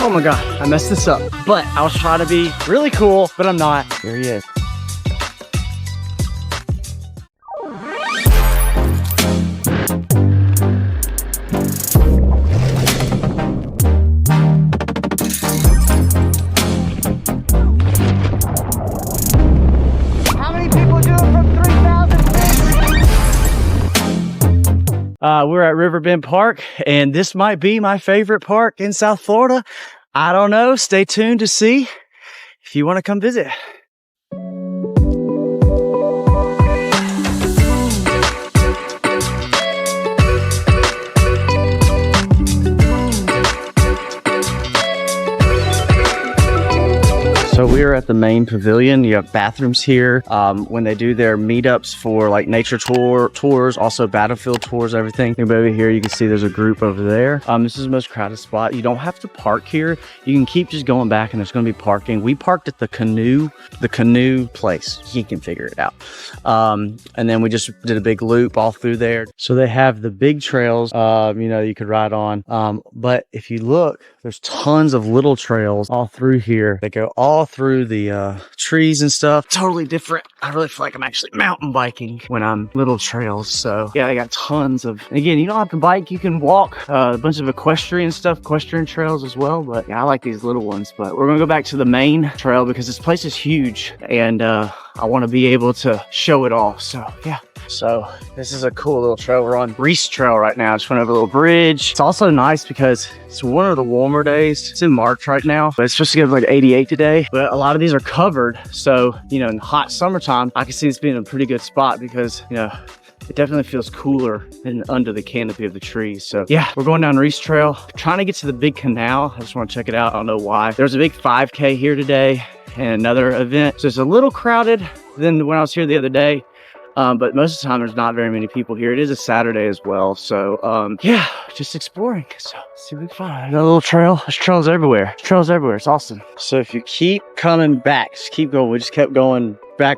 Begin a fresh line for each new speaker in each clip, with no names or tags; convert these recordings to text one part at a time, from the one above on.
Oh my God, I messed this up. But I was trying to be really cool, but I'm not. Here he is. We're at Riverbend Park, and this might be my favorite park in South Florida. I don't know. Stay tuned to see if you want to come visit. So we're at the main pavilion. You have bathrooms here. When they do their meetups for like nature tours, also battlefield tours, everything. Over here, you can see there's a group over there. This is the most crowded spot. You don't have to park here. You can keep just going back and there's gonna be parking. We parked at the canoe place. He can figure it out. And then we just did a big loop all through there. So they have the big trails, you know, you could ride on. But if you look, there's tons of little trails all through here. They go all through the trees and stuff. Totally different. I really feel like I'm actually mountain biking when I'm little trails. So yeah, they got tons of, again, you don't have to bike, you can walk. A bunch of equestrian stuff, equestrian trails as well. But yeah, I like these little ones. But we're gonna go back to the main trail because this place is huge and I want to be able to show it all. So yeah. So this is a cool little trail. We're on Reese Trail right now. Just went over a little bridge. It's also nice because it's one of the warmer days. It's in March right now, but it's supposed to get like 88 today. But a lot of these are covered. So, you know, in hot summertime, I can see this being a pretty good spot because, you know, it definitely feels cooler than under the canopy of the trees. So yeah, we're going down Reese Trail, trying to get to the big canal. I just want to check it out. I don't know why. There's a big 5K here today and another event. So it's a little crowded than when I was here the other day. But most of the time there's not very many people here. It is a Saturday as well. So yeah, just exploring. So let's see what we can find. Another little trail. There's trails everywhere. There's trails everywhere. It's awesome. So if you keep coming back, just keep going. We just kept going back.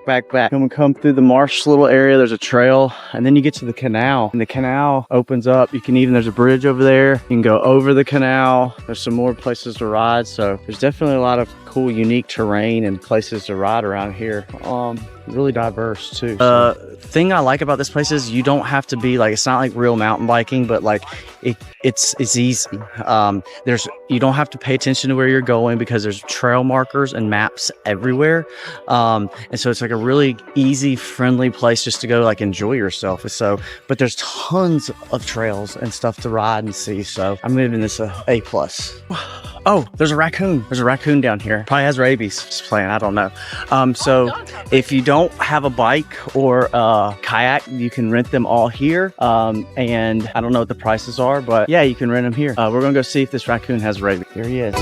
And we come through the marsh little area. There's a trail and then you get to the canal and the canal opens up. You can even, there's a bridge over there. You can go over the canal. There's some more places to ride. So there's definitely a lot of cool, unique terrain and places to ride around here. Really diverse too. Thing I like about this place is you don't have to be like, it's not like real mountain biking, but like it's easy. You don't have to pay attention to where you're going because there's trail markers and maps everywhere. And so it's like a really easy, friendly place just to go like enjoy yourself. So, but there's tons of trails and stuff to ride and see. So I'm giving this a A+. Oh, there's a raccoon. There's a raccoon down here. Probably has rabies. Just playing. I don't know. So if you don't have a bike or a kayak, you can rent them all here. And I don't know what the prices are, but yeah, you can rent them here. We're gonna go see if this raccoon has rabies. Here he is.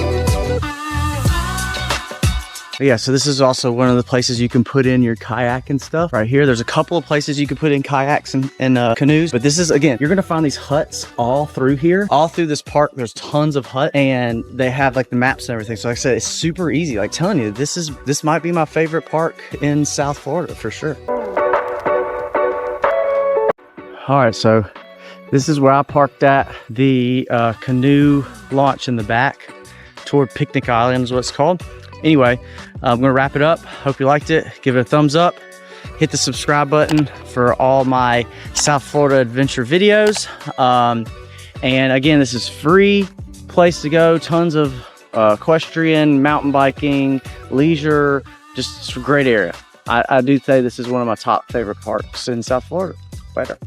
But yeah, so this is also one of the places you can put in your kayak and stuff. Right here, there's a couple of places you can put in kayaks and canoes. But this is, again, you're gonna find these huts all through here. All through this park, there's tons of huts and they have like the maps and everything. So like I said, it's super easy. Like telling you, this might be my favorite park in South Florida for sure. All right, so this is where I parked at. The canoe launch in the back toward Picnic Island is what it's called. Anyway, I'm gonna wrap it up. Hope you liked it. Give it a thumbs up. Hit the subscribe button for all my South Florida adventure videos. And again, this is free place to go. Tons of equestrian, mountain biking, leisure, just a great area. I do say this is one of my top favorite parks in South Florida. Later.